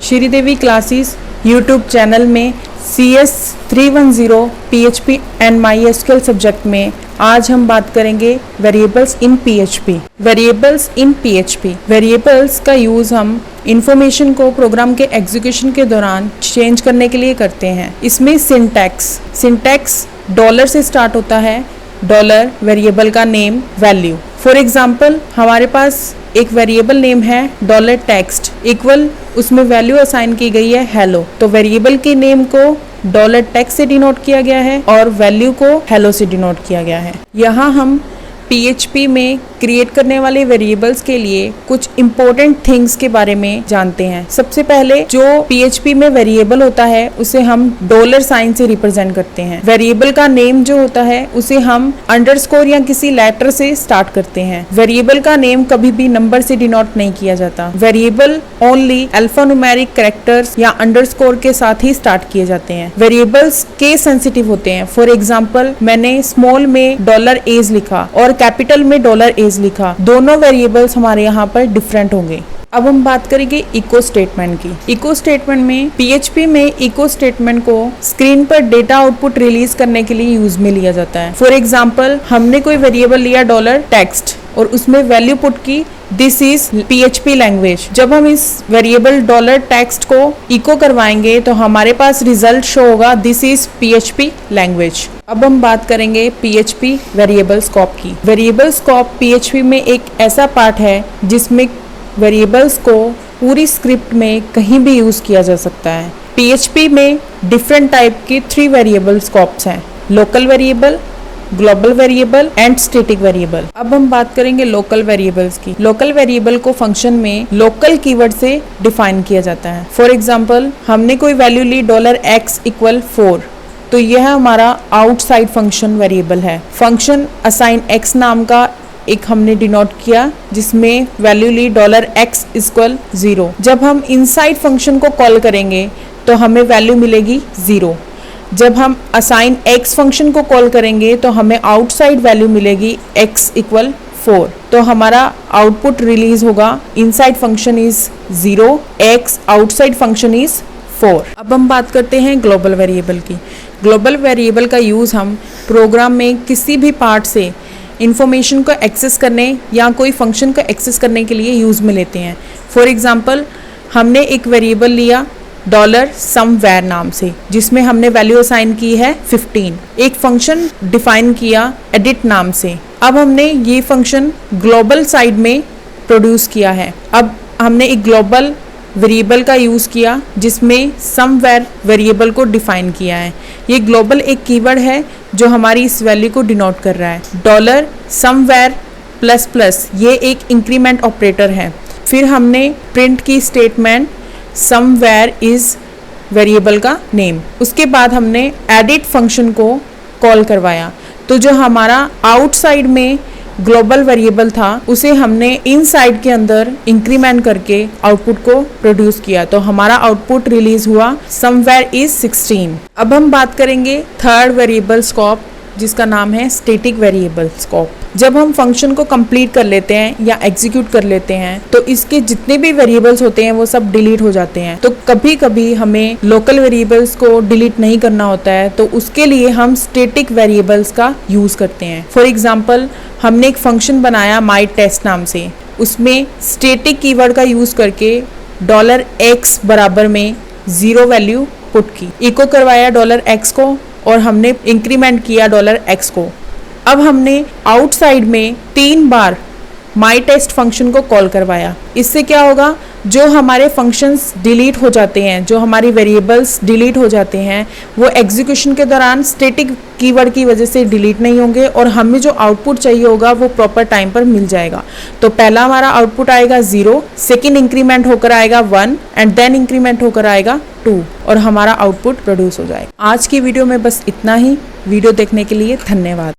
Sridevi classes YouTube channel में CS 310 PHP and MySQL subject में आज हम बात करेंगे variables in PHP। Variables in PHP, variables का यूज़ हम इंफॉर्मेशन को प्रोग्राम के एग्जीक्यूशन के दौरान चेंज करने के लिए करते हैं। इसमें सिंटैक्स डॉलर से स्टार्ट होता है, डॉलर वेरिएबल का नेम वैल्यू। फॉर एग्जाम्पल हमारे पास एक वेरिएबल नेम है डॉलर टेक्स्ट इक्वल उसमें वैल्यू असाइन की गई है हेलो, तो वेरिएबल के नेम को डॉलर टेक्स्ट से डिनोट किया गया है और वैल्यू को हेलो से डिनोट किया गया है। यहाँ हम PHP में क्रिएट करने वाले वेरिएबल्स के लिए कुछ इंपॉर्टेंट थिंग्स के बारे में जानते हैं। सबसे पहले जो PHP में वेरिएबल होता है उसे हम डॉलर साइन से रिप्रेजेंट करते हैं। वेरिएबल का नेम जो होता है उसे हम अंडरस्कोर या किसी लेटर से स्टार्ट करते हैं। वेरिएबल का नेम कभी भी नंबर से डिनोट नहीं किया जाता। वेरिएबल ओनली अल्फान्यूमेरिक कैरेक्टर्स या अंडरस्कोर के साथ ही स्टार्ट किए जाते हैं। वेरिएबल्स केस सेंसिटिव होते हैं। फॉर एग्जाम्पल मैंने स्मॉल में डॉलर एज लिखा और कैपिटल में डॉलर एज लिखा, दोनों वेरिएबल्स हमारे यहाँ पर डिफरेंट होंगे। अब हम बात करेंगे इको स्टेटमेंट की। इको स्टेटमेंट में PHP में इको स्टेटमेंट को स्क्रीन पर डेटा आउटपुट रिलीज करने के लिए यूज में लिया जाता है। फॉर एग्जाम्पल हमने कोई वेरिएबल लिया डॉलर टेक्स्ट और उसमें वैल्यू पुट की दिस इज PHP लैंग्वेज। जब हम इस वेरिएबल डॉलर टेक्स्ट को इको करवाएंगे तो हमारे पास रिजल्ट शो होगा दिस इज PHP लैंग्वेज। अब हम बात करेंगे PHP वेरिएबल स्कोप की। वेरिएबल स्कोप PHP में एक ऐसा पार्ट है जिसमें वेरिएबल्स को पूरी स्क्रिप्ट में कहीं भी यूज किया जा सकता है। PHP में डिफरेंट टाइप की 3 वेरिएबल स्कोप्स हैं, local variable, global variable and static variable. अब हम बात करेंगे लोकल वेरिएबल्स की। लोकल वेरिएबल को फंक्शन में लोकल कीवर्ड से डिफाइन किया जाता है। फॉर एग्जांपल हमने कोई वैल्यू ली $x = 4, तो यह हमारा आउटसाइड फंक्शन वेरिएबल है। फंक्शन असाइन x नाम का एक हमने डिनोट किया जिसमें वैल्यू ली $x = 0। जब हम इनसाइड फंक्शन को कॉल करेंगे तो हमें वैल्यू मिलेगी 0। जब हम असाइन x फंक्शन को कॉल करेंगे तो हमें आउटसाइड वैल्यू मिलेगी x = 4। तो हमारा आउटपुट रिलीज होगा inside function is 0, x outside function is 4। अब हम बात करते हैं ग्लोबल वेरिएबल की। ग्लोबल वेरिएबल का यूज़ हम प्रोग्राम में किसी भी पार्ट से इंफॉर्मेशन को एक्सेस करने या कोई फंक्शन को एक्सेस करने के लिए यूज़ में लेते हैं। फॉर एग्जांपल हमने एक वेरिएबल लिया $somewhere नाम से जिसमें हमने वैल्यू असाइन की है 15। एक फंक्शन डिफाइन किया एडिट नाम से। अब हमने ये फंक्शन ग्लोबल साइड में प्रोड्यूस किया है। अब हमने एक ग्लोबल वेरिएबल का यूज़ किया जिसमें समवेयर वेरिएबल को डिफाइन किया है। ये ग्लोबल एक कीवर्ड है जो हमारी इस वैल्यू को डिनोट कर रहा है। $somewhere++ ये एक इंक्रीमेंट ऑपरेटर है। फिर हमने प्रिंट की स्टेटमेंट समवेयर इज वेरिएबल का नेम। उसके बाद हमने एडिट फंक्शन को कॉल करवाया, तो जो हमारा आउटसाइड में ग्लोबल वेरिएबल था उसे हमने इनसाइड के अंदर इंक्रीमेंट करके आउटपुट को प्रोड्यूस किया, तो हमारा आउटपुट रिलीज हुआ समवेयर इज 16। अब हम बात करेंगे थर्ड वेरिएबल स्कोप जिसका नाम है स्टैटिक वेरिएबल स्कोप। जब हम फंक्शन को कंप्लीट कर लेते हैं या एग्जीक्यूट कर लेते हैं तो इसके जितने भी वेरिएबल्स होते हैं वो सब डिलीट हो जाते हैं। तो कभी कभी हमें लोकल वेरिएबल्स को डिलीट नहीं करना होता है, तो उसके लिए हम स्टैटिक वेरिएबल्स का यूज करते हैं। फॉर एग्जाम्पल हमने एक फंक्शन बनाया myTest नाम से, उसमें स्टैटिक कीवर्ड का यूज करके $x बराबर में 0 वैल्यू पुट की, इको करवाया $x को और हमने इंक्रीमेंट किया $x को। अब हमने आउटसाइड में 3 बार myTest फंक्शन को कॉल करवाया। इससे क्या होगा, जो हमारे फंक्शंस डिलीट हो जाते हैं, जो हमारी वेरिएबल्स डिलीट हो जाते हैं, वो एग्जीक्यूशन के दौरान स्टैटिक कीवर्ड की वजह से डिलीट नहीं होंगे और हमें जो आउटपुट चाहिए होगा वो प्रॉपर टाइम पर मिल जाएगा। तो पहला हमारा आउटपुट आएगा 0, सेकेंड इंक्रीमेंट होकर आएगा 1 एंड देन इंक्रीमेंट होकर आएगा 2 और हमारा आउटपुट प्रोड्यूस हो जाएगा। आज की वीडियो में बस इतना ही। वीडियो देखने के लिए धन्यवाद।